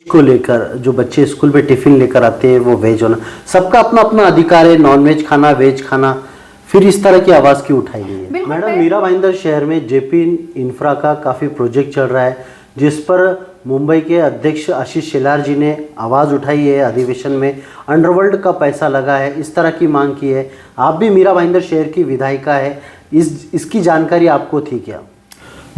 को लेकर जो बच्चे स्कूल में टिफिन लेकर आते हैं वो वेज होना, सबका अपना अपना अधिकार है, नॉन वेज खाना वेज खाना, फिर इस तरह की आवाज़ क्यों उठाई गई है? मैडम, मीरा भाईंदर शहर में जेपी इंफ्रा का काफ़ी प्रोजेक्ट चल रहा है जिस पर मुंबई के अध्यक्ष आशीष शेलार जी ने आवाज़ उठाई है, अधिवेशन में अंडरवर्ल्ड का पैसा लगा है, इस तरह की मांग की है। आप भी मीरा भाईंदर शहर की विधायिका है, इसकी जानकारी आपको थी क्या?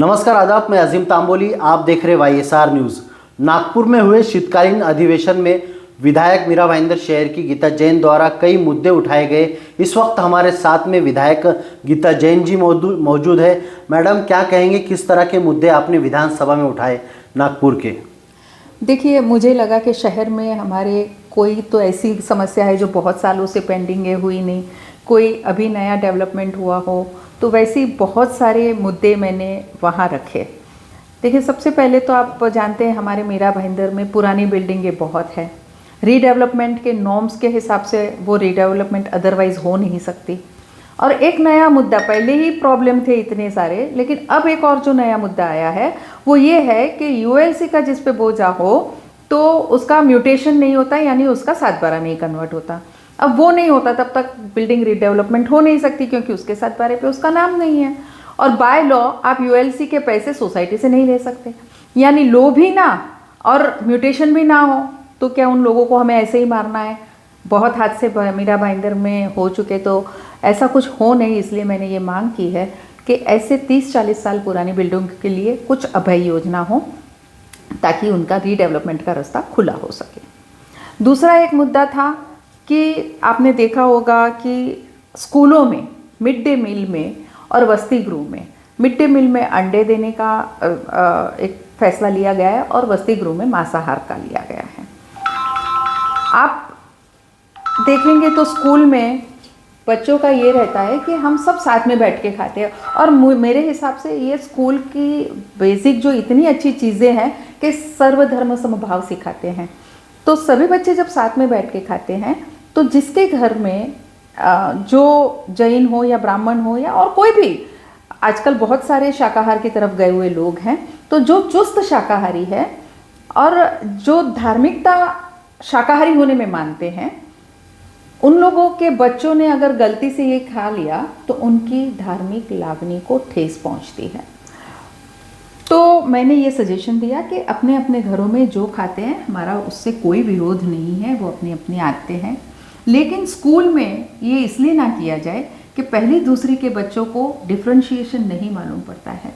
नमस्कार, आदाब, मैं अजीम तांबोली, आप देख रहे YSR न्यूज़। नागपुर में हुए शीतकालीन अधिवेशन में विधायक मीरा भाईंदर शहर की गीता जैन द्वारा कई मुद्दे उठाए गए। इस वक्त हमारे साथ में विधायक गीता जैन जी मौजूद है। मैडम, क्या कहेंगे, किस तरह के मुद्दे आपने विधानसभा में उठाए नागपुर के? देखिए, मुझे लगा कि शहर में हमारे कोई तो ऐसी समस्या है जो बहुत सालों से पेंडिंग है, हुई नहीं, कोई अभी नया डेवलपमेंट हुआ हो, तो वैसे बहुत सारे मुद्दे मैंने वहाँ रखे। देखिए, सबसे पहले तो आप जानते हैं हमारे मीरा भाईंदर में पुरानी बिल्डिंगें बहुत है, रीडेवलपमेंट के नॉर्म्स के हिसाब से वो रीडेवलपमेंट अदरवाइज हो नहीं सकती। और एक नया मुद्दा, पहले ही प्रॉब्लम थे इतने सारे, लेकिन अब एक और जो नया मुद्दा आया है वो ये है कि ULC का जिस पे बोझा हो तो उसका म्यूटेशन नहीं होता, यानी उसका 7/12 नहीं कन्वर्ट होता। अब वो नहीं होता तब तक बिल्डिंग रीडेवलपमेंट हो नहीं सकती, क्योंकि उसके 7/12 पे उसका नाम नहीं है। और बाय लॉ आप ULC के पैसे सोसाइटी से नहीं ले सकते, यानी लो भी ना और म्यूटेशन भी ना हो, तो क्या उन लोगों को हमें ऐसे ही मारना है? बहुत हादसे मीरा भाईंदर में हो चुके, तो ऐसा कुछ हो नहीं, इसलिए मैंने ये मांग की है कि ऐसे 30-40 साल पुरानी बिल्डिंग के लिए कुछ अभय योजना हो ताकि उनका रीडेवलपमेंट का रास्ता खुला हो सके। दूसरा एक मुद्दा था कि आपने देखा होगा कि स्कूलों में मिड डे मील में और वसति गृह में, मिड डे मील में अंडे देने का एक फैसला लिया गया है और वसति गृह में मांसाहार का लिया गया है। आप देखेंगे तो स्कूल में बच्चों का ये रहता है कि हम सब साथ में बैठ के खाते हैं, और मेरे हिसाब से ये स्कूल की बेसिक जो इतनी अच्छी चीज़ें हैं कि सर्वधर्म समभाव सिखाते हैं। तो सभी बच्चे जब साथ में बैठ के खाते हैं तो जिसके घर में जो जैन हो या ब्राह्मण हो या और कोई भी, आजकल बहुत सारे शाकाहार की तरफ गए हुए लोग हैं, तो जो चुस्त शाकाहारी है और जो धार्मिकता शाकाहारी होने में मानते हैं, उन लोगों के बच्चों ने अगर गलती से ये खा लिया तो उनकी धार्मिक लागनी को ठेस पहुंचती है। तो मैंने ये सजेशन दिया कि अपने अपने घरों में जो खाते हैं, हमारा उससे कोई विरोध नहीं है, वो अपनी अपनी आदतें हैं, लेकिन स्कूल में ये इसलिए ना किया जाए कि पहली दूसरी के बच्चों को डिफ्रेंशिएशन नहीं मालूम पड़ता है,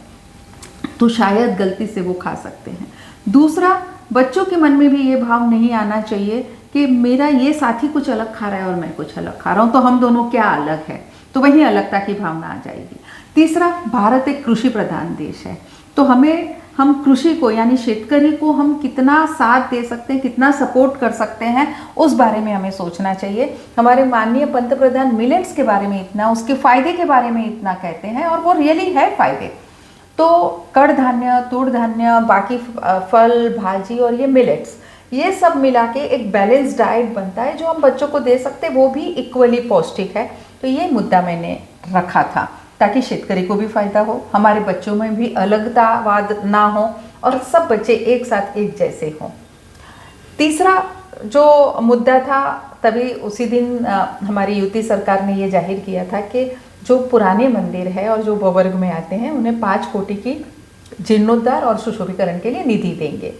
तो शायद गलती से वो खा सकते हैं। दूसरा, बच्चों के मन में भी ये भाव नहीं आना चाहिए कि मेरा ये साथी कुछ अलग खा रहा है और मैं कुछ अलग खा रहा हूँ, तो हम दोनों क्या अलग है, तो वहीं अलगता की भावना आ जाएगी। तीसरा, भारत एक कृषि प्रधान देश है, तो हम कृषि को यानी शेतकरी को हम कितना साथ दे सकते हैं, कितना सपोर्ट कर सकते हैं, उस बारे में हमें सोचना चाहिए। हमारे माननीय पंतप्रधान मिलेट्स के बारे में इतना, उसके फ़ायदे के बारे में इतना कहते हैं, और वो रियली है फ़ायदे। तो कड़ धान्य, तूड़ धान्य, बाकी फल भाजी और ये मिलेट्स, ये सब मिला के एक बैलेंस डाइट बनता है जो हम बच्चों को दे सकते, वो भी इक्वली पौष्टिक है। तो ये मुद्दा मैंने रखा था ताकि शेतकरी को भी फ़ायदा हो, हमारे बच्चों में भी अलगतावाद ना हो और सब बच्चे एक साथ एक जैसे हों। तीसरा जो मुद्दा था, तभी उसी दिन हमारी यूपी सरकार ने ये जाहिर किया था कि जो पुराने मंदिर है और जो वर्ग में आते हैं उन्हें 5 कोटि की जीर्णोद्धार और सुशोभीकरण के लिए निधि देंगे।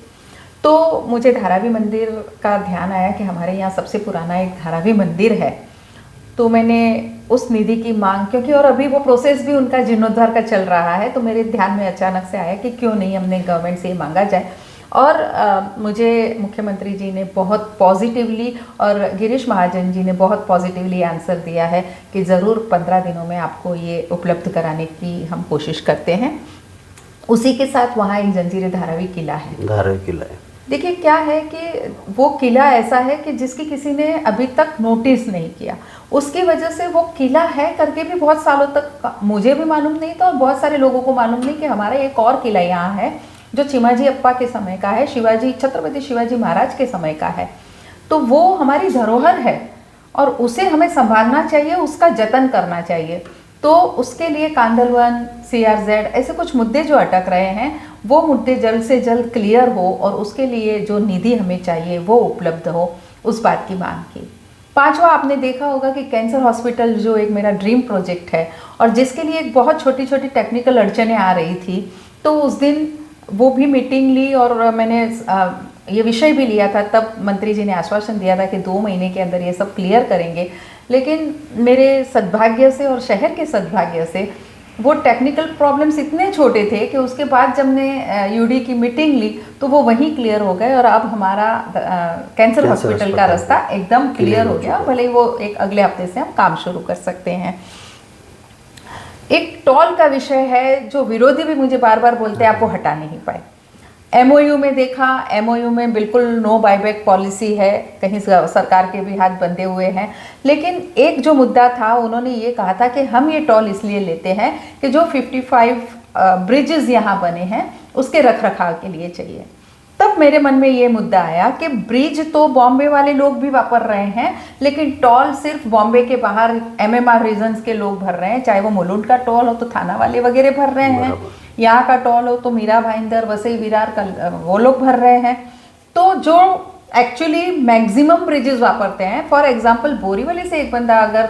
तो मुझे धारावी मंदिर का ध्यान आया कि हमारे यहाँ सबसे पुराना एक धारावी मंदिर है, तो मैंने उस निधि की मांग, क्योंकि और अभी वो प्रोसेस भी उनका जीर्णोद्धार का चल रहा है, तो मेरे ध्यान में अचानक से आया कि क्यों नहीं हमने गवर्नमेंट से ये मांगा जाए। और मुझे मुख्यमंत्री जी ने बहुत पॉजिटिवली और गिरीश महाजन जी ने बहुत पॉजिटिवली आंसर दिया है कि ज़रूर 15 दिनों में आपको ये उपलब्ध कराने की हम कोशिश करते हैं। उसी के साथ वहाँ एक जंजीर धारावी किला है। धारावी किला है, देखिए क्या है कि वो किला ऐसा है कि जिसकी किसी ने अभी तक नोटिस नहीं किया, उसकी वजह से वो किला है करके भी बहुत सालों तक मुझे भी मालूम नहीं था और बहुत सारे लोगों को मालूम नहीं कि हमारा एक और किला यहाँ है जो चिमाजी अप्पा के समय का है, छत्रपति शिवाजी महाराज के समय का है। तो वो हमारी धरोहर है और उसे हमें संभालना चाहिए, उसका जतन करना चाहिए। तो उसके लिए कांदलवन, CRZ ऐसे कुछ मुद्दे जो अटक रहे हैं वो मुद्दे जल्द से जल्द क्लियर हो और उसके लिए जो निधि हमें चाहिए वो उपलब्ध हो, उस बात की मांग की। पांचवा, आपने देखा होगा कि कैंसर हॉस्पिटल जो एक मेरा ड्रीम प्रोजेक्ट है और जिसके लिए एक बहुत छोटी छोटी टेक्निकल अड़चनें आ रही थी, तो उस दिन वो भी मीटिंग ली और मैंने ये विषय भी लिया था। तब मंत्री जी ने आश्वासन दिया था कि 2 महीने के अंदर ये सब क्लियर करेंगे, लेकिन मेरे सद्भाग्य से और शहर के सद्भाग्य से वो टेक्निकल प्रॉब्लम्स इतने छोटे थे कि उसके बाद जब ने यूडी की मीटिंग ली तो वो वहीं क्लियर हो गए और अब हमारा कैंसर हॉस्पिटल का रास्ता एकदम क्लियर हो गया। भले ही वो एक अगले हफ्ते से हम काम शुरू कर सकते हैं। एक टॉल का विषय है जो विरोधी भी मुझे बार बार बोलते हैं आप वो हटा नहीं पाए। MOU में देखा, MOU में बिल्कुल नो बायबैक पॉलिसी है, कहीं सरकार के भी हाथ बंधे हुए हैं, लेकिन एक जो मुद्दा था उन्होंने ये कहा था कि हम ये टॉल इसलिए लेते हैं कि जो 55 ब्रिजेस यहाँ बने हैं उसके रख रखाव के लिए चाहिए। तब मेरे मन में ये मुद्दा आया कि ब्रिज तो बॉम्बे वाले लोग भी वापर रहे हैं, लेकिन टॉल सिर्फ बॉम्बे के बाहर MMR रीजन्स के लोग भर रहे हैं। चाहे वो मुलुंड का टॉल हो तो थाना वाले वगैरह भर रहे हैं, यहाँ का टॉल हो तो मीरा भाईंदर, वसई विरार का वो लोग भर रहे हैं। तो जो एक्चुअली मैक्सिमम ब्रिजेस वापरते हैं, फॉर एग्जांपल बोरीवली से एक बंदा अगर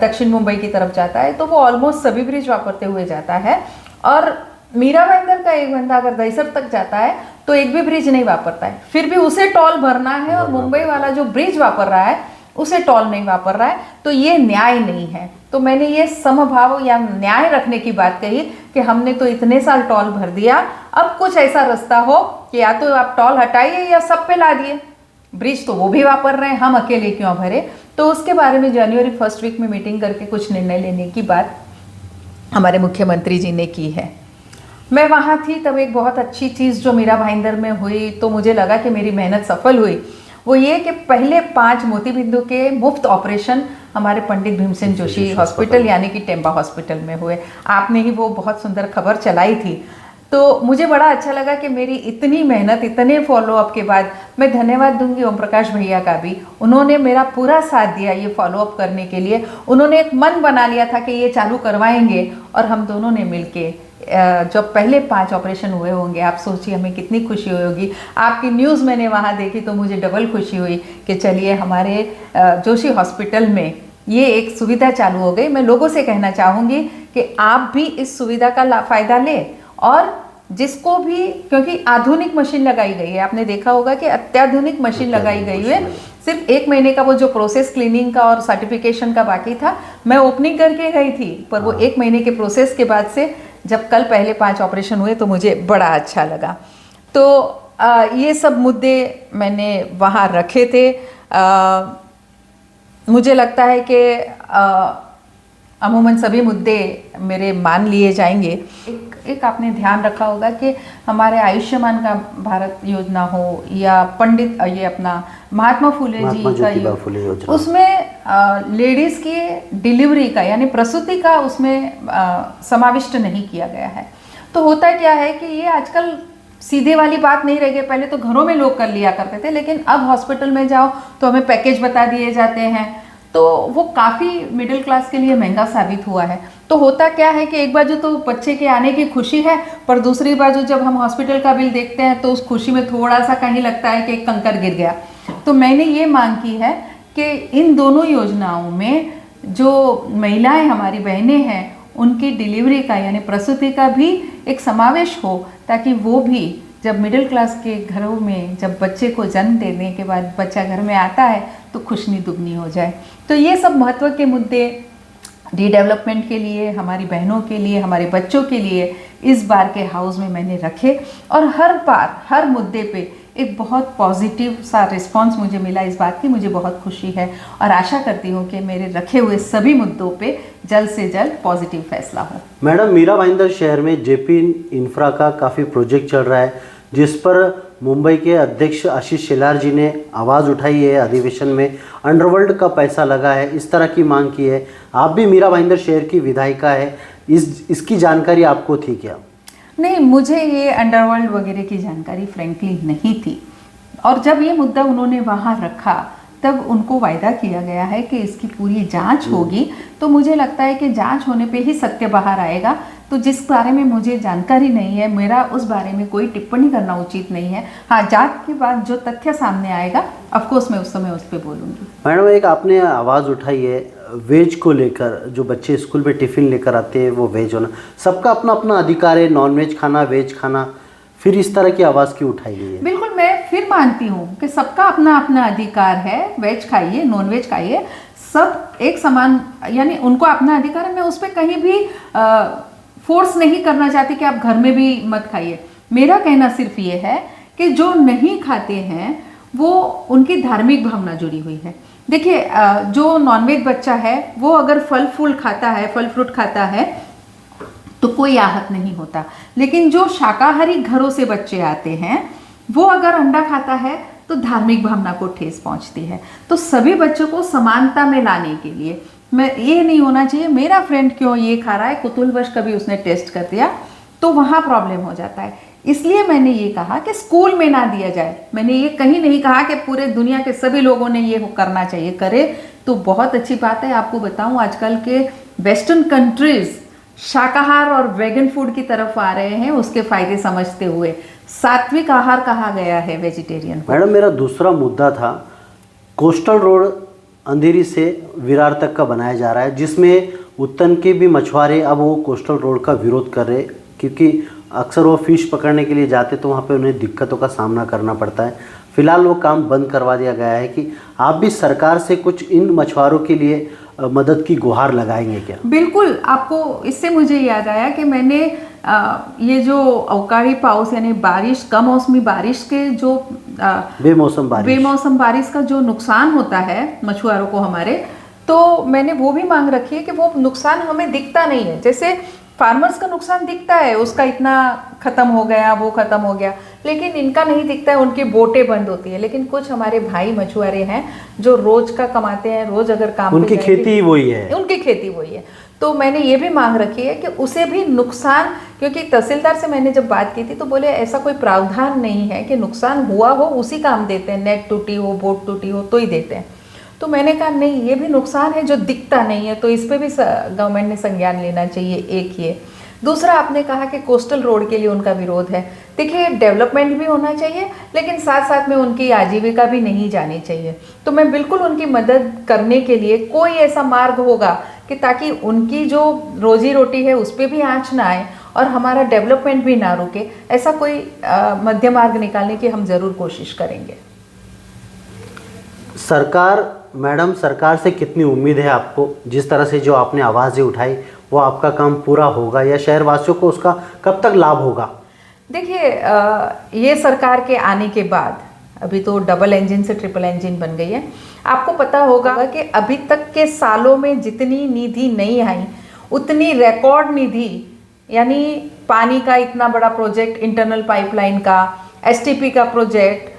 दक्षिण मुंबई की तरफ जाता है तो वो ऑलमोस्ट सभी ब्रिज वापरते हुए जाता है, और मीरा भाईंदर का एक बंदा अगर दहीसर तक जाता है तो एक भी ब्रिज नहीं वापरता है, फिर भी उसे टॉल भरना है, और मुंबई वाला जो ब्रिज वापर रहा है उसे टॉल नहीं वापर रहा है। तो ये न्याय नहीं है। तो मैंने ये समभाव या न्याय रखने की बात कही कि हमने तो इतने साल टॉल भर दिया, अब कुछ ऐसा रास्ता हो कि या तो आप टॉल हटाइए या सब पे ला दिए। ब्रिज तो वो भी वापर रहे हैं, हम अकेले क्यों भरे। तो उसके बारे में जनवरी फर्स्ट वीक में मीटिंग करके कुछ निर्णय लेने की बात हमारे मुख्यमंत्री जी ने की है। मैं वहाँ थी तब एक बहुत अच्छी चीज़ जो मीरा भाईंदर में हुई, तो मुझे लगा कि मेरी मेहनत सफल हुई, वो ये कि पहले 5 मोतीबिंदु के मुफ्त ऑपरेशन हमारे पंडित भीमसेन जोशी हॉस्पिटल यानी कि टेम्बा हॉस्पिटल में हुए। आपने ही वो बहुत सुंदर खबर चलाई थी, तो मुझे बड़ा अच्छा लगा कि मेरी इतनी मेहनत, इतने फॉलोअप के बाद मैं धन्यवाद दूंगी ओम प्रकाश भैया का भी। उन्होंने मेरा पूरा साथ दिया ये फॉलोअप करने के लिए। उन्होंने एक मन बना लिया था कि ये चालू करवाएंगे, और हम दोनों ने मिलके जब पहले 5 ऑपरेशन हुए होंगे, आप सोचिए हमें कितनी खुशी हुई होगी। आपकी न्यूज़ मैंने वहाँ देखी तो मुझे डबल खुशी हुई कि चलिए हमारे जोशी हॉस्पिटल में ये एक सुविधा चालू हो गई। मैं लोगों से कहना चाहूँगी कि आप भी इस सुविधा का फ़ायदा लें, और जिसको भी, क्योंकि आधुनिक मशीन लगाई गई है, आपने देखा होगा कि अत्याधुनिक मशीन लगाई गई है। सिर्फ 1 महीने का वो जो प्रोसेस क्लीनिंग का और सर्टिफिकेशन का बाकी था, मैं ओपनिंग करके गई थी, पर वो 1 महीने के प्रोसेस के बाद से जब कल पहले 5 ऑपरेशन हुए तो मुझे बड़ा अच्छा लगा। तो ये सब मुद्दे मैंने वहाँ रखे थे। मुझे लगता है कि अमूमन सभी मुद्दे मेरे मान लिए जाएंगे। एक आपने ध्यान रखा होगा कि हमारे आयुष्मान का भारत योजना हो या पंडित ये अपना महात्मा फुले जी का, उसमें लेडीज़ की डिलीवरी का यानी प्रसूति का उसमें समाविष्ट नहीं किया गया है। तो होता क्या है कि ये आजकल सीधे वाली बात नहीं रह गई। पहले तो घरों में लोग कर लिया करते थे, लेकिन अब हॉस्पिटल में जाओ तो हमें पैकेज बता दिए जाते हैं, तो वो काफ़ी मिडिल क्लास के लिए महंगा साबित हुआ है। तो होता क्या है कि एक बाजू तो बच्चे के आने की खुशी है, पर दूसरी बाजू जब हम हॉस्पिटल का बिल देखते हैं तो उस खुशी में थोड़ा सा कहीं लगता है कि एक कंकर गिर गया। तो मैंने ये मांग की है कि इन दोनों योजनाओं में जो महिलाएं हमारी बहनें हैं उनकी डिलीवरी का यानी प्रसूति का भी एक समावेश हो, ताकि वो भी जब मिडिल क्लास के घरों में जब बच्चे को जन्म देने के बाद बच्चा घर में आता है तो खुशनी दुगनी हो जाए। तो ये सब महत्व के मुद्दे रीडेवलपमेंट के लिए, हमारी बहनों के लिए, हमारे बच्चों के लिए इस बार के हाउस में मैंने रखे, और हर बार हर मुद्दे पे एक बहुत पॉजिटिव सा रिस्पांस मुझे मिला। इस बात की मुझे बहुत खुशी है, और आशा करती हूँ कि मेरे रखे हुए सभी मुद्दों पे जल्द से जल्द पॉजिटिव फैसला हो। मैडम, मीरा भाईंदर शहर में जेपी इंफ्रा का काफ़ी प्रोजेक्ट चल रहा है, जिस पर मुंबई के अध्यक्ष आशीष शेलार जी ने आवाज़ उठाई है अधिवेशन में, अंडरवर्ल्ड का पैसा लगा है, इस तरह की मांग की है। आप भी मीरा भाईंदर शहर की विधायिका है, इसकी जानकारी आपको थी क्या? नहीं, मुझे ये अंडरवर्ल्ड वगैरह की जानकारी फ्रेंकली नहीं थी, और जब ये मुद्दा उन्होंने वहाँ रखा तब उनको वायदा किया गया है कि इसकी पूरी जांच होगी। तो मुझे लगता है कि जांच होने पे ही सत्य बाहर आएगा। तो जिस बारे में मुझे जानकारी नहीं है, मेरा उस बारे में कोई टिप्पणी करना उचित नहीं है। हाँ, जांच के बाद जो तथ्य सामने आएगा ऑफकोर्स मैं उस समय उस पर बोलूँगी। मैडम, एक आपने आवाज़ उठाई है वेज को लेकर, जो बच्चे स्कूल में टिफ़िन लेकर आते हैं वो वेज होना, सबका अपना अपना अधिकार है, नॉन वेज खाना वेज खाना, फिर इस तरह की आवाज़ क्यों उठाई गई है? बिल्कुल, मैं फिर मानती हूँ कि सबका अपना अपना अधिकार है, वेज खाइए नॉन वेज खाइए, सब एक समान, यानी उनको अपना अधिकार है। मैं उस पर कहीं भी फोर्स नहीं करना चाहती कि आप घर में भी मत खाइए। मेरा कहना सिर्फ ये है कि जो नहीं खाते हैं वो उनकी धार्मिक भावना जुड़ी हुई है। देखिए, जो नॉनवेज बच्चा है वो अगर फल फूल खाता है, फल फ्रूट खाता है तो कोई आहत नहीं होता, लेकिन जो शाकाहारी घरों से बच्चे आते हैं वो अगर अंडा खाता है तो धार्मिक भावना को ठेस पहुंचती है। तो सभी बच्चों को समानता में लाने के लिए मैं ये नहीं होना चाहिए मेरा फ्रेंड क्यों ये खा रहा है, कुतूहलवश कभी उसने टेस्ट कर दिया तो वहाँ प्रॉब्लम हो जाता है। इसलिए मैंने ये कहा कि स्कूल में ना दिया जाए। मैंने ये कहीं नहीं कहा कि पूरे दुनिया के सभी लोगों ने ये करना चाहिए, करे तो बहुत अच्छी बात है। आपको बताऊं, आजकल के वेस्टर्न कंट्रीज शाकाहार और वेगन फूड की तरफ आ रहे हैं, उसके फायदे समझते हुए। सात्विक आहार कहा गया है वेजिटेरियन को। मैडम, मेरा दूसरा मुद्दा था, कोस्टल रोड अंधेरी से विरार तक का बनाया जा रहा है, जिसमें उत्तन के भी मछुआरे अब वो कोस्टल रोड का विरोध कर रहे, क्योंकि अक्सर वो फिश पकड़ने के लिए जाते तो वहाँ पे उन्हें दिक्कतों का सामना करना पड़ता है। फिलहाल वो काम बंद करवा दिया गया है। कि आप भी सरकार से कुछ इन मछुआरों के लिए मदद की गुहार लगाएंगे क्या? बिल्कुल, आपको इससे मुझे याद आया कि मैंने ये जो अवकाळी पाऊस यानी बारिश, कमौसमी बारिश के जो बेमौसम बारिश का जो नुकसान होता है मछुआरों को हमारे, तो मैंने वो भी मांग रखी है कि वो नुकसान हमें दिखता नहीं है। जैसे फार्मर्स का नुकसान दिखता है, उसका इतना खत्म हो गया, वो खत्म हो गया, लेकिन इनका नहीं दिखता है, उनकी बोटें बंद होती है। लेकिन कुछ हमारे भाई मछुआरे हैं जो रोज का कमाते हैं, रोज अगर काम उनकी खेती वही है, उनकी खेती वही है। तो मैंने ये भी मांग रखी है कि उसे भी नुकसान, क्योंकि तहसीलदार से मैंने जब बात की थी तो बोले ऐसा कोई प्रावधान नहीं है कि नुकसान हुआ हो उसी का हम देते हैं, नेट टूटी हो, बोट टूटी हो तो ही देते हैं। तो मैंने कहा नहीं, ये भी नुकसान है जो दिखता नहीं है, तो इस पे भी गवर्नमेंट ने संज्ञान लेना चाहिए। एक ये। दूसरा, आपने कहा कि कोस्टल रोड के लिए उनका विरोध है। देखिए, डेवलपमेंट भी होना चाहिए, लेकिन साथ साथ में उनकी आजीविका भी नहीं जानी चाहिए। तो मैं बिल्कुल उनकी मदद करने के लिए कोई ऐसा मार्ग होगा कि ताकि उनकी जो रोजी रोटी है उस पर भी आँच ना आए और हमारा डेवलपमेंट भी ना रुके, ऐसा कोई मध्य मार्ग निकालने की हम ज़रूर कोशिश करेंगे। मैडम, सरकार से कितनी उम्मीद है आपको? जिस तरह से जो आपने आवाज़ें उठाई वो आपका काम पूरा होगा या शहरवासियों को उसका कब तक लाभ होगा? देखिए, ये सरकार के आने के बाद अभी तो डबल इंजन से ट्रिपल इंजन बन गई है। आपको पता होगा कि अभी तक के सालों में जितनी निधि नहीं आई उतनी रिकॉर्ड निधि, यानी पानी का इतना बड़ा प्रोजेक्ट, इंटरनल पाइपलाइन का, एसटीपी का प्रोजेक्ट,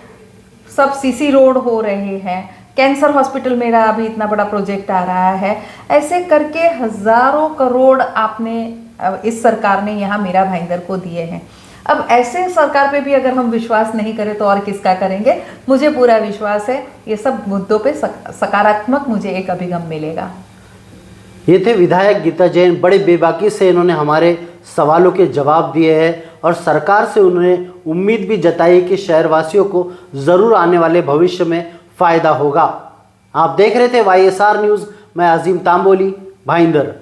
सब सीसी रोड हो रहे हैं, कैंसर हॉस्पिटल मेरा अभी इतना बड़ा प्रोजेक्ट आ रहा है। ऐसे करके हजारों करोड़ आपने इस सरकार ने यहाँ मीरा भाईंदर को दिए हैं। अब ऐसे सरकार पे भी अगर हम विश्वास नहीं करें तो और किसका करेंगे? मुझे पूरा विश्वास है ये सब मुद्दों पे सकारात्मक मुझे एक अभिगम मिलेगा। ये थे विधायक गीता जैन। बड़े बेबाकी से इन्होंने हमारे सवालों के जवाब दिए हैं और सरकार से उन्होंने उम्मीद भी जताई कि शहरवासियों को ज़रूर आने वाले भविष्य में फ़ायदा होगा। आप देख रहे थे YSR न्यूज़। मैं अजीम तांबोली, भाईंदर।